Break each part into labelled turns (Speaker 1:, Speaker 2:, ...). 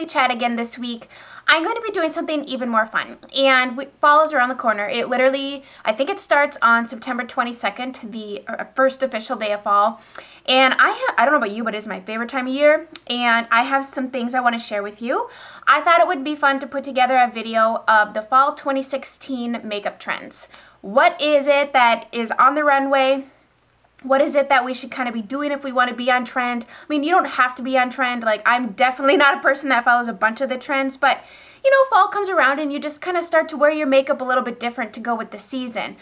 Speaker 1: weekly chat again this week. I'm going to be doing something even more fun, and fall is around the corner. It literally, I think it starts on September 22nd, the first official day of fall, and I don't know about you, but it's my favorite time of year, and I have some things I want to share with you. I thought it would be fun to put together a video of the fall 2016 makeup trends. What is it that is on the runway? What is it that we should kind of be doing if we want to be on trend? I mean, you don't have to be on trend. Like, I'm definitely not a person that follows a bunch of the trends, but you know, fall comes around and you just kind of start to wear your makeup a little bit different to go with the season.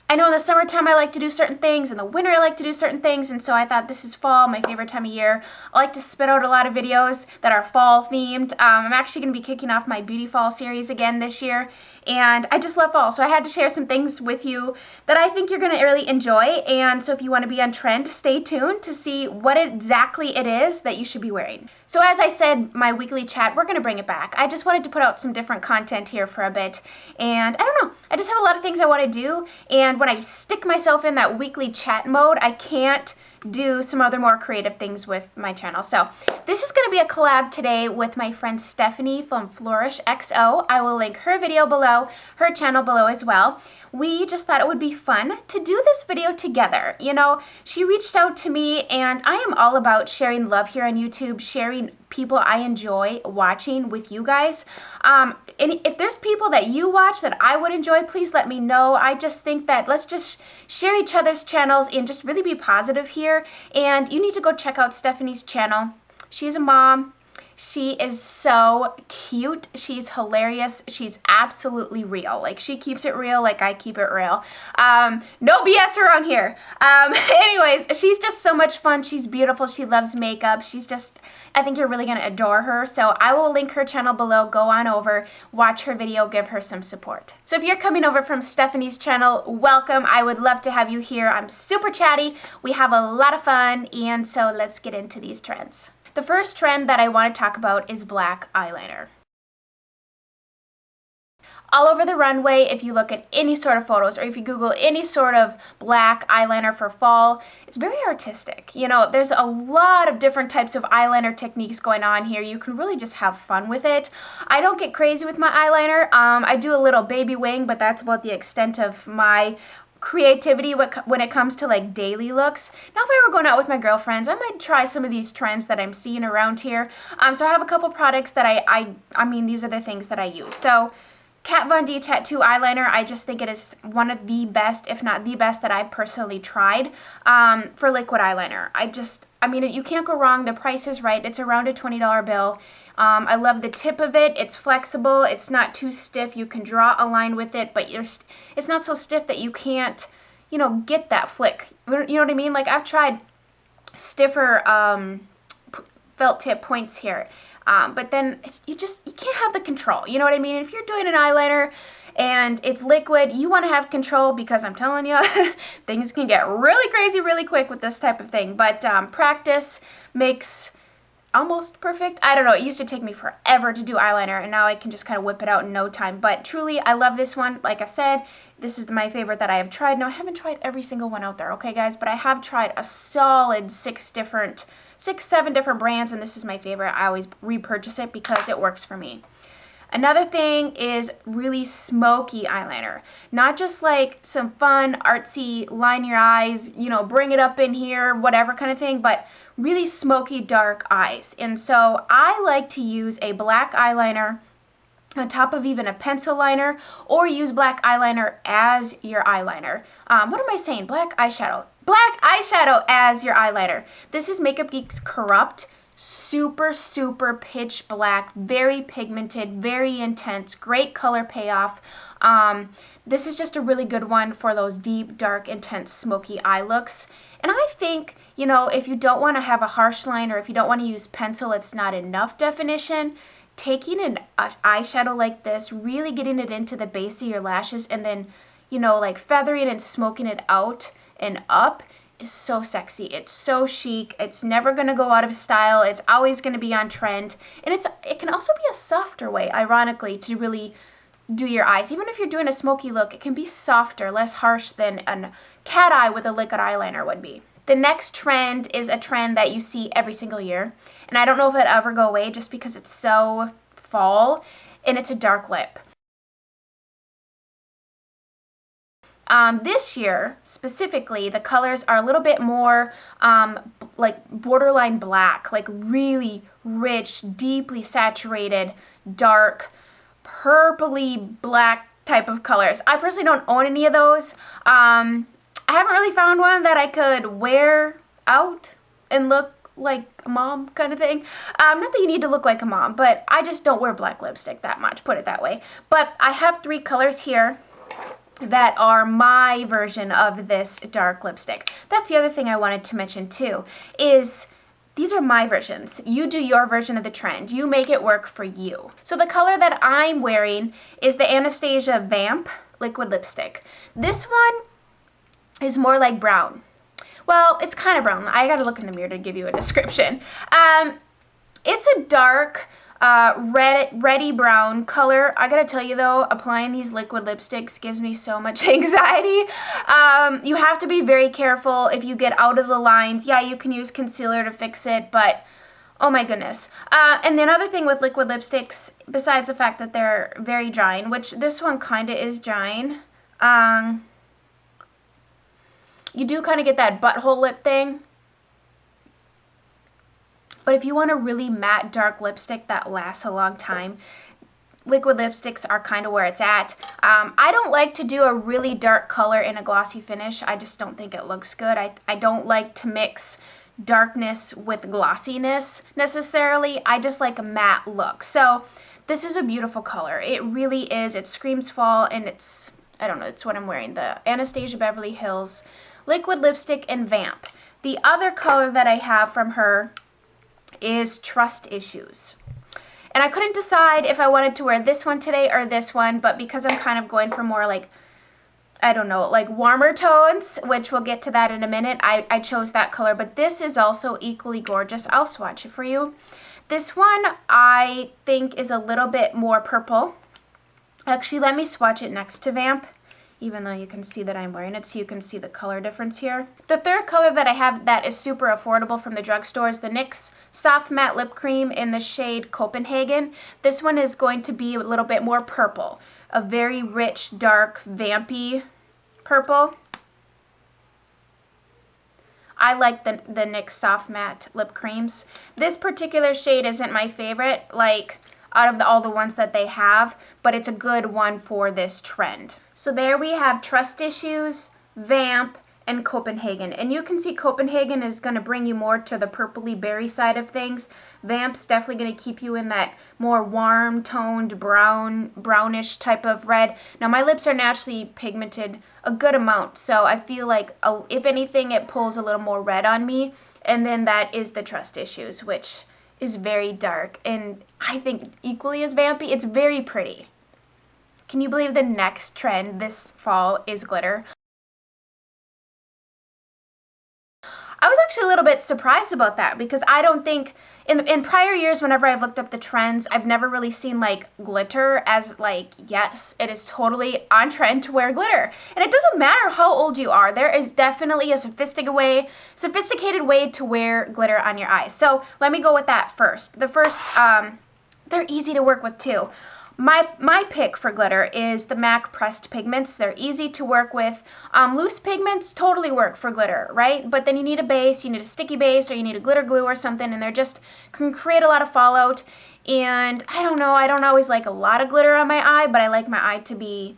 Speaker 1: I know in the summertime I like to do certain things, in the winter I like to do certain things, and so I thought this is fall, my favorite time of year. I like to spit out a lot of videos that are fall themed. I'm actually going to be kicking off my Beauty Fall series again this year, and I just love fall, so I had to share some things with you that I think you're going to really enjoy. And so if you want to be on trend, stay tuned to see what exactly it is that you should be wearing. So as I said, my weekly chat, we're going to bring it back. I just wanted to put out some different content here for a bit, and I don't know, I just have a lot of things I want to do, and when I stick myself in that weekly chat mode, I can't do some other more creative things with my channel. So this is going to be a collab today with my friend Stephanie from Flourish XO. I will link her video below, her channel below as well. We just thought it would be fun to do this video together. You know, she reached out to me, and I am all about sharing love here on YouTube, sharing people I enjoy watching with you guys. And if there's people that you watch that I would enjoy, please let me know. I just think that let's just share each other's channels and just really be positive here. And you need to go check out Stephanie's channel. She's a mom. She is so cute. She's hilarious. She's absolutely real. Like, she keeps it real like I keep it real. No BS around here. Anyways, she's just so much fun. She's beautiful. She loves makeup. She's just, I think you're really going to adore her. So I will link her channel below. Go on over, watch her video, give her some support. So if you're coming over from Stephanie's channel, welcome. I would love to have you here. I'm super chatty. We have a lot of fun. And so let's get into these trends. The first trend that I want to talk about is black eyeliner. All over the runway, if you look at any sort of photos or if you Google any sort of black eyeliner for fall, it's very artistic. You know, there's a lot of different types of eyeliner techniques going on here. You can really just have fun with it. I don't get crazy with my eyeliner. I do a little baby wing, but that's about the extent of my creativity when it comes to like daily looks. Now if I were going out with my girlfriends, I might try some of these trends that I'm seeing around here. So I have a couple products that I mean, these are the things that I use. So Kat Von D Tattoo Eyeliner, I just think it is one of the best, if not the best, that I've personally tried for liquid eyeliner. I mean, you can't go wrong. The price is right. It's around a $20 bill. I love the tip of it. It's flexible. It's not too stiff. You can draw a line with it, but it's not so stiff that you can't, you know, get that flick. You know what I mean? Like, I've tried stiffer felt tip points here, but then you can't have the control. You know what I mean? If you're doing an eyeliner and it's liquid, you want to have control, because I'm telling you, things can get really crazy really quick with this type of thing. But practice makes almost perfect. I don't know. It used to take me forever to do eyeliner, and now I can just kind of whip it out in no time. But truly, I love this one. Like I said, this is my favorite that I have tried. Now, I haven't tried every single one out there, okay, guys? But I have tried a solid 7 different brands, and this is my favorite. I always repurchase it because it works for me. Another thing is really smoky eyeliner. Not just like some fun, artsy, line your eyes, you know, bring it up in here, whatever kind of thing, but really smoky, dark eyes. And so I like to use a black eyeliner on top of even a pencil liner, or use black eyeliner as your eyeliner. What am I saying? Black eyeshadow. Black eyeshadow as your eyeliner. This is Makeup Geek's Corrupt. Super, super pitch black, very pigmented, very intense, great color payoff. This is just a really good one for those deep, dark, intense, smoky eye looks. And I think, you know, if you don't want to have a harsh line, or if you don't want to use pencil, it's not enough definition, taking an eyeshadow like this, really getting it into the base of your lashes, and then, you know, like feathering and smoking it out and up is so sexy. It's so chic. It's never going to go out of style. It's always going to be on trend. And it can also be a softer way, ironically, to really do your eyes. Even if you're doing a smoky look, it can be softer, less harsh than a cat eye with a liquid eyeliner would be. The next trend is a trend that you see every single year, and I don't know if it'll ever go away just because it's so fall, and it's a dark lip. This year, specifically, the colors are a little bit more like borderline black, like really rich, deeply saturated, dark, purpley black type of colors. I personally don't own any of those. I haven't really found one that I could wear out and look like a mom kind of thing. Not that you need to look like a mom, but I just don't wear black lipstick that much, put it that way. But I have 3 colors here that are my version of this dark lipstick. That's the other thing I wanted to mention too, is these are my versions. You do your version of the trend. You make it work for you. So the color that I'm wearing is the Anastasia Vamp liquid lipstick. This one is more like brown. Well, it's kind of brown. I gotta look in the mirror to give you a description. It's a dark, reddy brown color. I gotta tell you though, applying these liquid lipsticks gives me so much anxiety. You have to be very careful if you get out of the lines. Yeah, you can use concealer to fix it, but oh my goodness. And the other thing with liquid lipsticks, besides the fact that they're very drying, which this one kind of is drying, you do kind of get that butthole lip thing. But if you want a really matte dark lipstick that lasts a long time, liquid lipsticks are kind of where it's at. I don't like to do a really dark color in a glossy finish. I just don't think it looks good. I don't like to mix darkness with glossiness necessarily. I just like a matte look. So this is a beautiful color. It really is. It screams fall, and it's, I don't know, it's what I'm wearing. The Anastasia Beverly Hills liquid lipstick in Vamp. The other color that I have from her is Trust Issues. And I couldn't decide if I wanted to wear this one today or this one, but because I'm kind of going for more like, I don't know, like warmer tones, which we'll get to that in a minute, I chose that color. But this is also equally gorgeous. I'll swatch it for you. This one I think is a little bit more purple. Actually, let me swatch it next to Vamp, even though you can see that I'm wearing it, so you can see the color difference here. The third color that I have that is super affordable from the drugstore is the NYX Soft Matte Lip Cream in the shade Copenhagen. This one is going to be a little bit more purple, a very rich, dark, vampy purple. I like the NYX Soft Matte Lip Creams. This particular shade isn't my favorite, like out of all the ones that they have, but it's a good one for this trend. So there we have Trust Issues, Vamp, and Copenhagen. And you can see Copenhagen is going to bring you more to the purpley berry side of things. Vamp's definitely going to keep you in that more warm toned brownish type of red. Now my lips are naturally pigmented a good amount, so I feel like if anything it pulls a little more red on me. And then that is the Trust Issues, which is very dark and I think equally as vampy. It's very pretty. Can you believe the next trend this fall is glitter? I was actually a little bit surprised about that because I don't think, in prior years whenever I've looked up the trends, I've never really seen like glitter as like, yes, it is totally on trend to wear glitter. And it doesn't matter how old you are, there is definitely a sophisticated way to wear glitter on your eyes. So let me go with that first. The first, they're easy to work with too. My pick for glitter is the MAC pressed pigments. They're easy to work with. Loose pigments totally work for glitter, right? But then you need a base, you need a sticky base, or you need a glitter glue or something, and they're just can create a lot of fallout. And I don't know, I don't always like a lot of glitter on my eye, but I like my eye to be,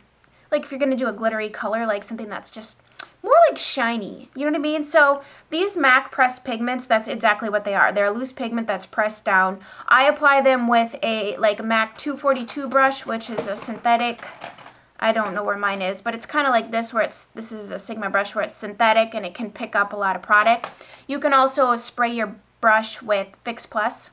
Speaker 1: like if you're going to do a glittery color, like something that's just more like shiny, you know what I mean? So these MAC pressed pigments, that's exactly what they are. They're a loose pigment that's pressed down. I apply them with a MAC 242 brush, which is a synthetic. I don't know where mine is, but it's kind of like this, where this is a Sigma brush where it's synthetic and it can pick up a lot of product. You can also spray your brush with Fix Plus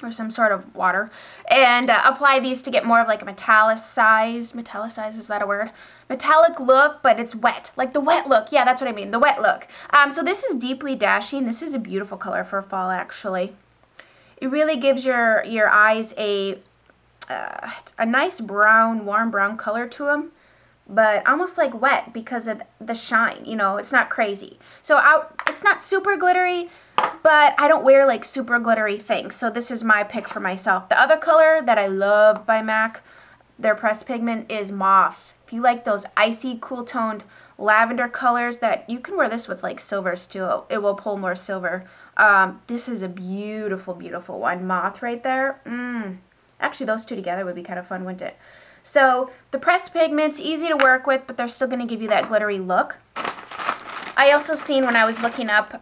Speaker 1: or some sort of water and apply these to get more of like a metallicized, is that a word? Metallic look, but it's wet, like the wet look. Yeah, that's what I mean, the wet look. So this is Deeply Dashing. This is a beautiful color for fall, actually. It really gives your eyes a nice brown, warm brown color to them, but almost like wet because of the shine, you know, it's not crazy. So it's not super glittery, but I don't wear like super glittery things, so this is my pick for myself. The other color that I love by MAC, their pressed pigment, is Moth. If you like those icy, cool toned lavender colors, that you can wear this with like silvers too. It will pull more silver. This is a beautiful, beautiful one. Moth right there. Actually, those two together would be kind of fun, wouldn't it? So the pressed pigment's easy to work with, but they're still going to give you that glittery look. I also seen when I was looking up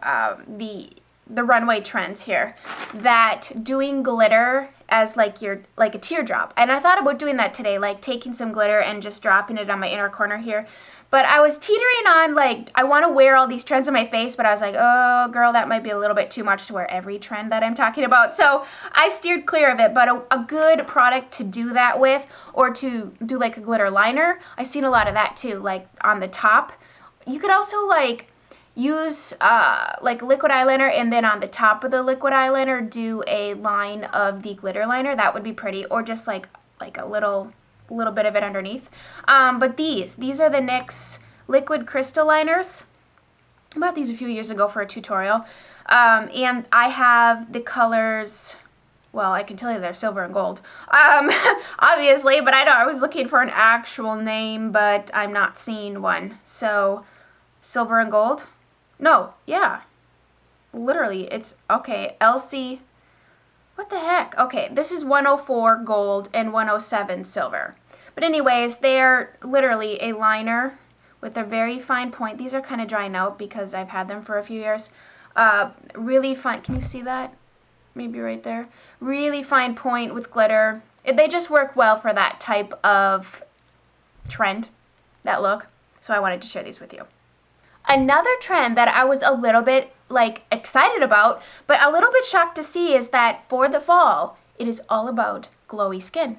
Speaker 1: the runway trends here that doing glitter as like a teardrop, and I thought about doing that today, like taking some glitter and just dropping it on my inner corner here. But I was teetering on, like, I want to wear all these trends on my face, but I was like, oh, girl, that might be a little bit too much to wear every trend that I'm talking about. So I steered clear of it, but a good product to do that with, or to do like a glitter liner, I've seen a lot of that too, like on the top. You could also like use like liquid eyeliner, and then on the top of the liquid eyeliner do a line of the glitter liner. That would be pretty, or just like a little bit of it underneath. But these are the NYX liquid crystal liners. I bought these a few years ago for a tutorial, and I have the colors, well, I can tell you they're silver and gold, obviously, but I was looking for an actual name, but I'm not seeing one. So silver and gold, no, yeah, literally, it's okay. LC, what the heck? Okay, this is 104 gold and 107 silver. But anyways, they're literally a liner with a very fine point. These are kind of drying out because I've had them for a few years. Really fine. Can you see that? Maybe right there. Really fine point with glitter. They just work well for that type of trend, that look. So I wanted to share these with you. Another trend that I was a little bit like excited about, but a little bit shocked to see, is that for the fall, it is all about glowy skin.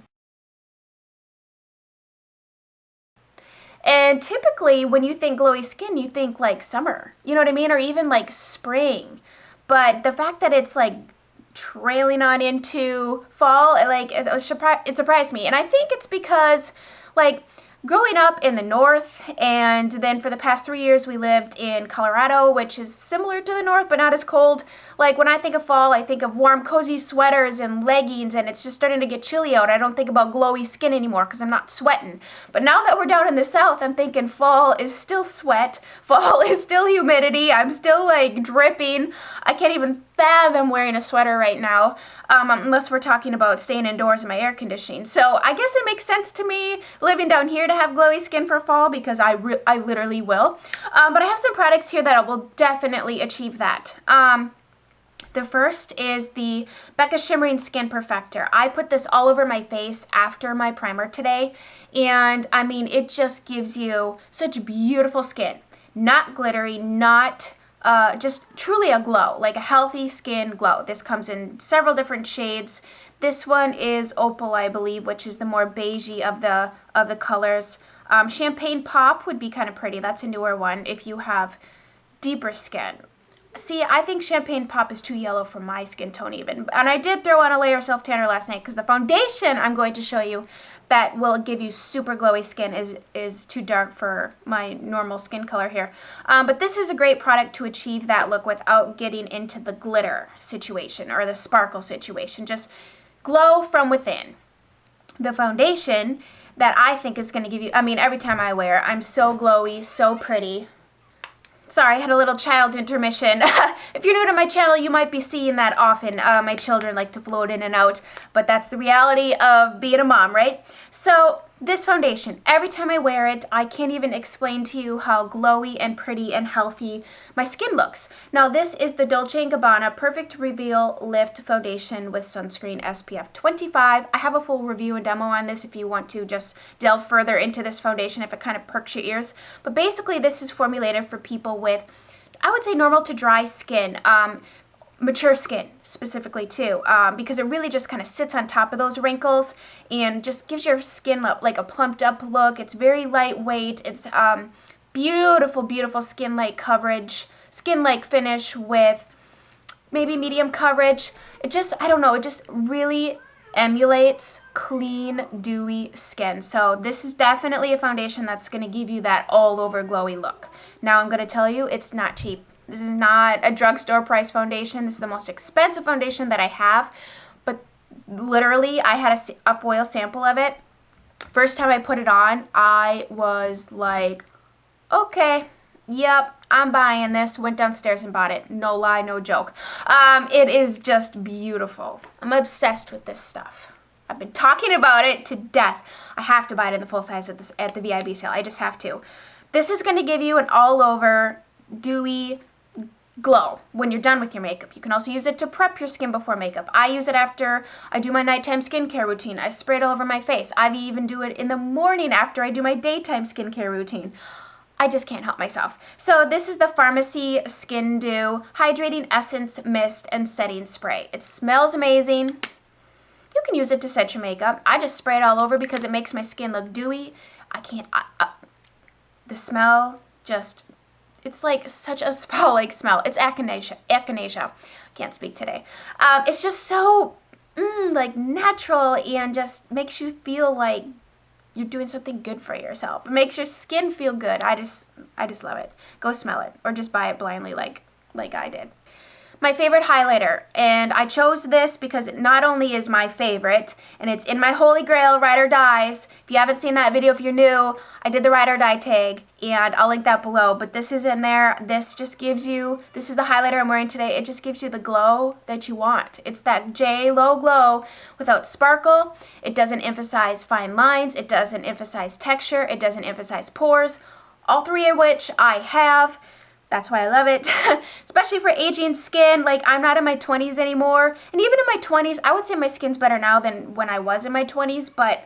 Speaker 1: And typically when you think glowy skin, you think like summer, you know what I mean? Or even like spring. But the fact that it's like trailing on into fall, like it surprised me. And I think it's because like growing up in the north, and then for the past 3 years we lived in Colorado, which is similar to the north but not as cold. Like when I think of fall, I think of warm cozy sweaters and leggings, and it's just starting to get chilly out. I don't think about glowy skin anymore because I'm not sweating. But now that we're down in the south, I'm thinking fall is still sweat, fall is still humidity, I'm still like dripping. I can't even fathom wearing a sweater right now, unless we're talking about staying indoors in my air conditioning. So I guess it makes sense to me living down here to have glowy skin for fall, because I literally will. But I have some products here that will definitely achieve that. The first is the Becca Shimmering Skin Perfector. I put this all over my face after my primer today, and I mean, it just gives you such beautiful skin. Not glittery, not just truly a glow, like a healthy skin glow. This comes in several different shades. This one is Opal, I believe, which is the more beigey of the colors. Champagne Pop would be kind of pretty. That's a newer one if you have deeper skin. See, I think Champagne Pop is too yellow for my skin tone even. And I did throw on a layer of self-tanner last night because the foundation I'm going to show you that will give you super glowy skin is too dark for my normal skin color here. But this is a great product to achieve that look without getting into the glitter situation or the sparkle situation. Just glow from within. The foundation that I think is going to give you, I mean, every time I wear it, I'm so glowy, so pretty. Sorry, I had a little child intermission. If you're new to my channel, you might be seeing that often. My children like to float in and out, but that's the reality of being a mom, right? So this foundation, every time I wear it, I can't even explain to you how glowy and pretty and healthy my skin looks. Now this is the Dolce & Gabbana Perfect Reveal Lift Foundation with Sunscreen SPF 25. I have a full review and demo on this if you want to just delve further into this foundation, if it kind of perks your ears. But basically this is formulated for people with, I would say, normal to dry skin. Mature skin specifically too, because it really just kind of sits on top of those wrinkles and just gives your skin like a plumped up look. It's very lightweight. It's beautiful, beautiful skin-like coverage, skin-like finish with maybe medium coverage. It just, I don't know, it just really emulates clean, dewy skin. So this is definitely a foundation that's going to give you that all over glowy look. Now I'm going to tell you, it's not cheap. This is not a drugstore price foundation. This is the most expensive foundation that I have. But literally, I had a foil sample of it. First time I put it on, I was like, okay, yep, I'm buying this. Went downstairs and bought it. No lie, no joke. It is just beautiful. I'm obsessed with this stuff. I've been talking about it to death. I have to buy it in the full size at the VIB sale. I just have to. This is going to give you an all-over dewy glow when you're done with your makeup. You can also use it to prep your skin before makeup. I use it after I do my nighttime skincare routine. I spray it all over my face. I even do it in the morning after I do my daytime skincare routine. I just can't help myself. So this is the Pharmacy Skin Dew Hydrating Essence Mist and Setting Spray. It smells amazing. You can use it to set your makeup. I just spray it all over because it makes my skin look dewy. The smell just, it's like such a spa-like smell. It's echinacea. Can't speak today. It's just so like natural and just makes you feel like you're doing something good for yourself. It makes your skin feel good. I just love it. Go smell it or just buy it blindly like I did. My favorite highlighter, and I chose this because it not only is my favorite, and it's in my holy grail, Ride or Dies. If you haven't seen that video, if you're new, I did the Ride or Die tag, and I'll link that below, but this is in there. This just gives you, this is the highlighter I'm wearing today. It just gives you the glow that you want. It's that J-Lo glow without sparkle. It doesn't emphasize fine lines. It doesn't emphasize texture. It doesn't emphasize pores, all three of which I have. That's why I love it, especially for aging skin. Like, I'm not in my 20s anymore, and even in my 20s, I would say my skin's better now than when I was in my 20s, but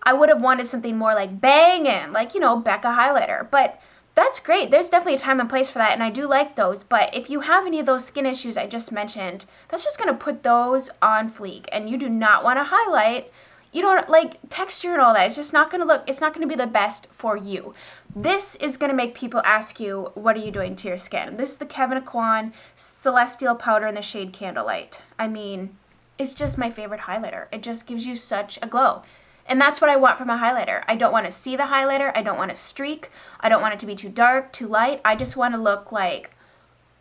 Speaker 1: I would have wanted something more like banging, like, you know, Becca highlighter, but that's great. There's definitely a time and place for that, and I do like those, but if you have any of those skin issues I just mentioned, that's just going to put those on fleek, and you do not want to highlight. You don't like texture and all that. It's just not going to look, it's not going to be the best for you. This is going to make people ask you, what are you doing to your skin? This is the Kevyn Aucoin Celestial Powder in the shade Candlelight. I mean, it's just my favorite highlighter. It just gives you such a glow. And that's what I want from a highlighter. I don't want to see the highlighter. I don't want to streak. I don't want it to be too dark, too light. I just want to look like,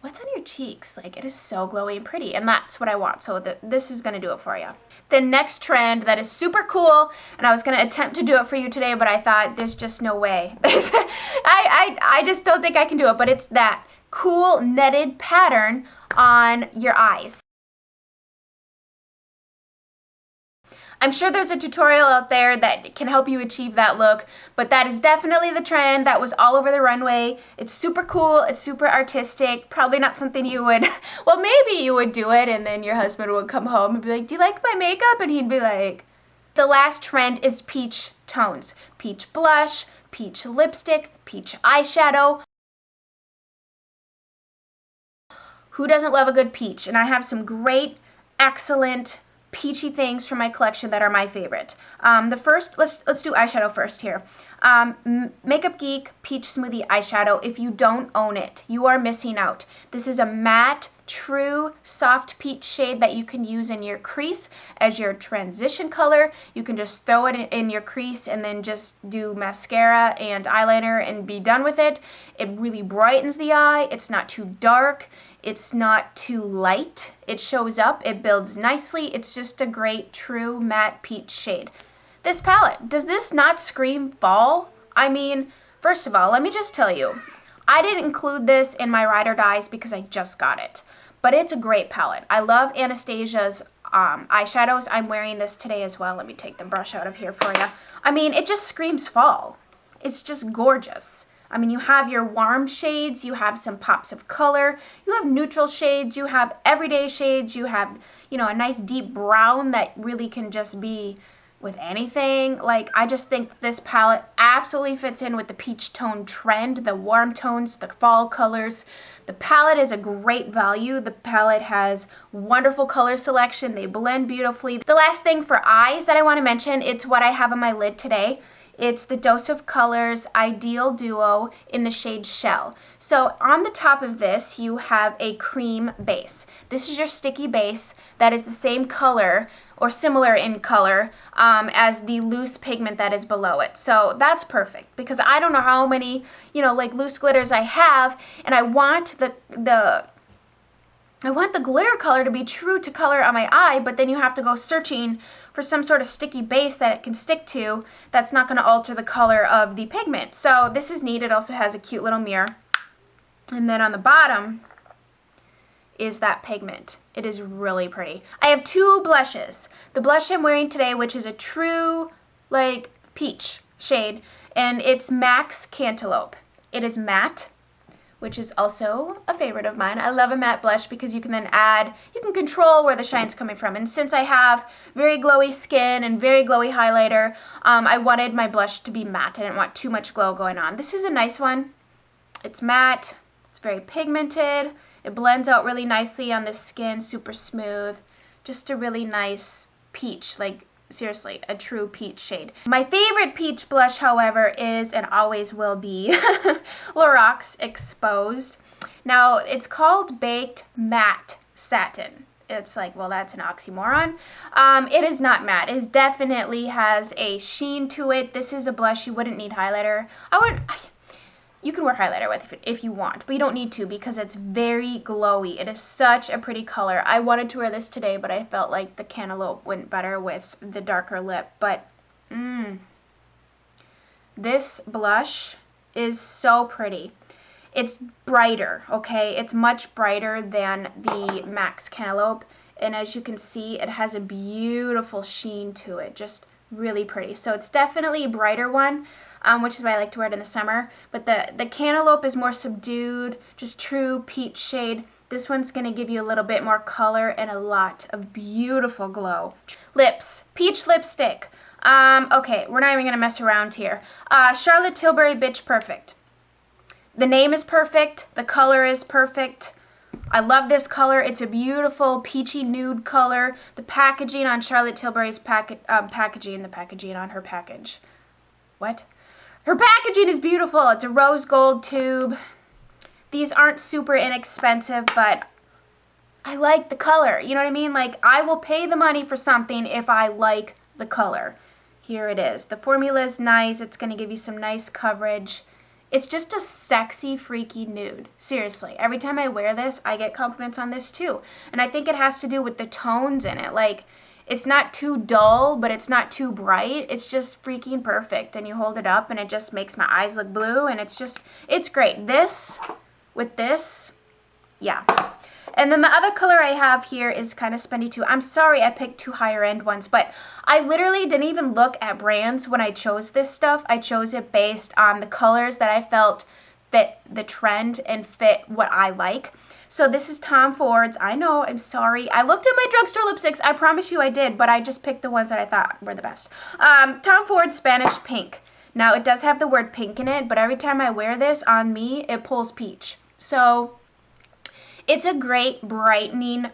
Speaker 1: what's on your cheeks? Like, it is so glowy and pretty, and that's what I want. So this is going to do it for you. The next trend that is super cool, and I was going to attempt to do it for you today, but I thought there's just no way. I just don't think I can do it, but it's that cool netted pattern on your eyes. I'm sure there's a tutorial out there that can help you achieve that look, but that is definitely the trend that was all over the runway. It's super cool, it's super artistic, probably not something you would, well, maybe you would do it and then your husband would come home and be like, do you like my makeup? And he'd be like, the last trend is peach tones. Peach blush, peach lipstick, peach eyeshadow. Who doesn't love a good peach? And I have some great, excellent peachy things from my collection that are my favorite. The first, let's do eyeshadow first here. Makeup Geek Peach Smoothie Eyeshadow. If you don't own it, you are missing out. This is a matte, true, soft peach shade that you can use in your crease as your transition color. You can just throw it in your crease and then just do mascara and eyeliner and be done with it. It really brightens the eye. It's not too dark. It's not too light. It shows up. It builds nicely. It's just a great, true matte peach shade. This palette, does this not scream fall? I mean, first of all, let me just tell you, I didn't include this in my Ride or Dies because I just got it. But it's a great palette. I love Anastasia's eyeshadows. I'm wearing this today as well. Let me take the brush out of here for you. I mean, it just screams fall. It's just gorgeous. I mean, you have your warm shades, you have some pops of color, you have neutral shades, you have everyday shades, you have, you know, a nice deep brown that really can just be with anything. Like, I just think this palette absolutely fits in with the peach tone trend, the warm tones, the fall colors. The palette is a great value. The palette has wonderful color selection. They blend beautifully. The last thing for eyes that I want to mention, it's what I have on my lid today. It's the Dose of Colors Ideal Duo in the shade Shell. So on the top of this, you have a cream base. This is your sticky base that is the same color or similar in color as the loose pigment that is below it. So that's perfect because I don't know how many, like loose glitters I have, and I want the glitter color to be true to color on my eye, but then you have to go searching for some sort of sticky base that it can stick to that's not going to alter the color of the pigment. So this is neat. It also has a cute little mirror. And then on the bottom is that pigment. It is really pretty. I have two blushes. The blush I'm wearing today, which is a true like peach shade, and it's Max Cantaloupe. It is matte, which is also a favorite of mine. I love a matte blush because you can then you can control where the shine's coming from. And since I have very glowy skin and very glowy highlighter, I wanted my blush to be matte. I didn't want too much glow going on. This is a nice one. It's matte. It's very pigmented. It blends out really nicely on the skin, super smooth. Just a really nice peach, like seriously, a true peach shade. My favorite peach blush, however, is and always will be Lorac Exposed. Now, it's called Baked Matte Satin. It's like, well, that's an oxymoron. It is not matte. It definitely has a sheen to it. This is a blush you wouldn't need highlighter. You can wear highlighter with it if you want, but you don't need to because it's very glowy. It is such a pretty color. I wanted to wear this today, but I felt like the cantaloupe went better with the darker lip. But this blush is so pretty. It's brighter, okay? It's much brighter than the Max Cantaloupe. And as you can see, it has a beautiful sheen to it. Just really pretty. So it's definitely a brighter one. Which is why I like to wear it in the summer. But the Cantaloupe is more subdued, just true peach shade. This one's going to give you a little bit more color and a lot of beautiful glow. Lips. Peach lipstick. Okay, we're not even going to mess around here. Charlotte Tilbury Bitch Perfect. The name is perfect. The color is perfect. I love this color. It's a beautiful peachy nude color. The packaging on Charlotte Tilbury's packaging, the packaging on her package. What? Her packaging is beautiful. It's a rose gold tube. These aren't super inexpensive, but I like the color. You know what I mean? Like, I will pay the money for something if I like the color. Here it is. The formula is nice. It's going to give you some nice coverage. It's just a sexy, freaky nude. Seriously. Every time I wear this, I get compliments on this too. And I think it has to do with the tones in it. Like, it's not too dull, but it's not too bright. It's just freaking perfect. And you hold it up and it just makes my eyes look blue. And it's great. This, with this, yeah. And then the other color I have here is kind of spendy too. I'm sorry I picked two higher end ones, but I literally didn't even look at brands when I chose this stuff. I chose it based on the colors that I felt fit the trend and fit what I like. So this is Tom Ford's. I know, I'm sorry. I looked at my drugstore lipsticks. I promise you I did, but I just picked the ones that I thought were the best. Tom Ford Spanish Pink. Now, it does have the word pink in it, but every time I wear this on me, it pulls peach. So it's a great brightening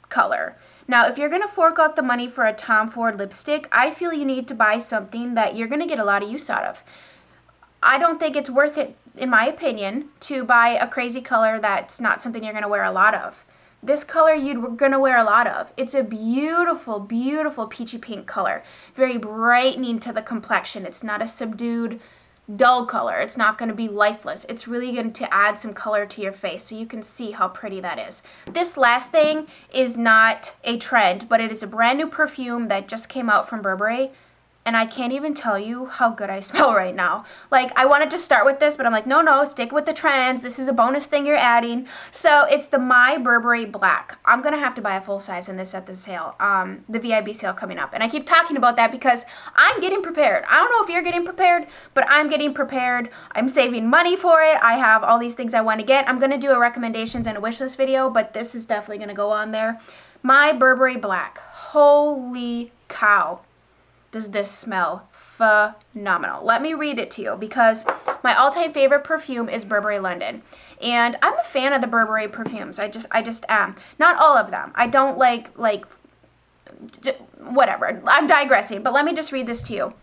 Speaker 1: color. Now, if you're going to fork out the money for a Tom Ford lipstick, I feel you need to buy something that you're going to get a lot of use out of. I don't think it's worth it, in my opinion, to buy a crazy color that's not something you're going to wear a lot of. This color you're going to wear a lot of. It's a beautiful, beautiful peachy pink color. Very brightening to the complexion. It's not a subdued, dull color. It's not going to be lifeless. It's really going to add some color to your face so you can see how pretty that is. This last thing is not a trend, but it is a brand new perfume that just came out from Burberry. And I can't even tell you how good I smell right now. Like, I wanted to start with this, but I'm like, no, stick with the trends. This is a bonus thing you're adding. So it's the My Burberry Black. I'm going to have to buy a full size in this at the sale, the VIB sale coming up. And I keep talking about that because I'm getting prepared. I don't know if you're getting prepared, but I'm getting prepared. I'm saving money for it. I have all these things I want to get. I'm going to do a recommendations and a wish list video, but this is definitely going to go on there. My Burberry Black. Holy cow. Does this smell phenomenal. Let me read it to you because my all-time favorite perfume is Burberry London. And I'm a fan of the Burberry perfumes. I just am. Not all of them. I don't like whatever. I'm digressing, but let me just read this to you.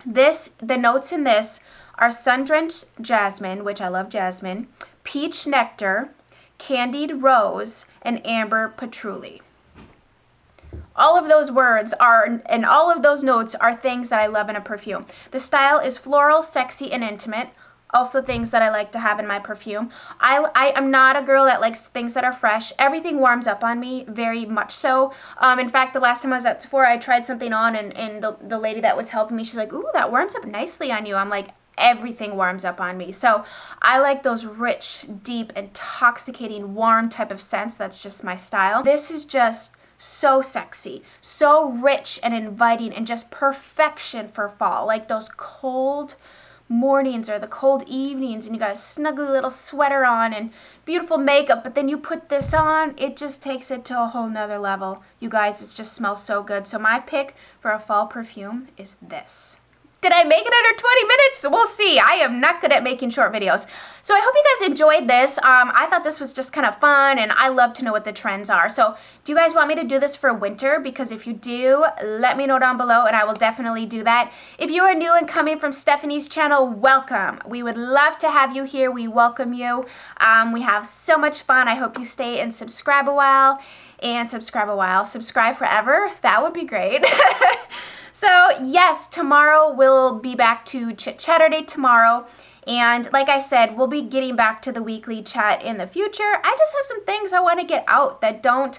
Speaker 1: The notes in this are sun-drenched jasmine, which I love jasmine, peach nectar, candied rose, and amber patchouli. All of those words are, and all of those notes are things that I love in a perfume. The style is floral, sexy, and intimate. Also things that I like to have in my perfume. I am not a girl that likes things that are fresh. Everything warms up on me, very much so. In fact, the last time I was at Sephora, I tried something on, and the lady that was helping me, she's like, ooh, that warms up nicely on you. I'm like, everything warms up on me. So I like those rich, deep, intoxicating, warm type of scents. That's just my style. This is just so sexy, so rich and inviting, and just perfection for fall. Like those cold mornings or the cold evenings, and you got a snuggly little sweater on and beautiful makeup, but then you put this on, it just takes it to a whole nother level. You guys, it just smells so good. So my pick for a fall perfume is this. Did I make it under 20 minutes? We'll see. I am not good at making short videos. So I hope you guys enjoyed this. I thought this was just kind of fun, and I love to know what the trends are. So do you guys want me to do this for winter? Because if you do, let me know down below, and I will definitely do that. If you are new and coming from Stephanie's channel, welcome. We would love to have you here. We welcome you. We have so much fun. I hope you stay and subscribe a while. Subscribe forever. That would be great. So yes, tomorrow we'll be back to Chit Chatterday tomorrow. And like I said, we'll be getting back to the weekly chat in the future. I just have some things I want to get out that don't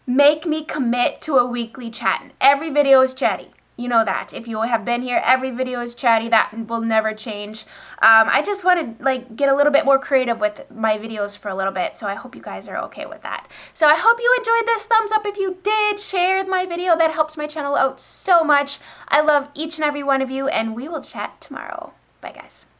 Speaker 1: make me commit to a weekly chat. Every video is chatty. You know that. If you have been here, every video is chatty. That will never change. I just want to get a little bit more creative with my videos for a little bit, so I hope you guys are okay with that. So I hope you enjoyed this. Thumbs up if you did. Share my video. That helps my channel out so much. I love each and every one of you, and we will chat tomorrow. Bye, guys.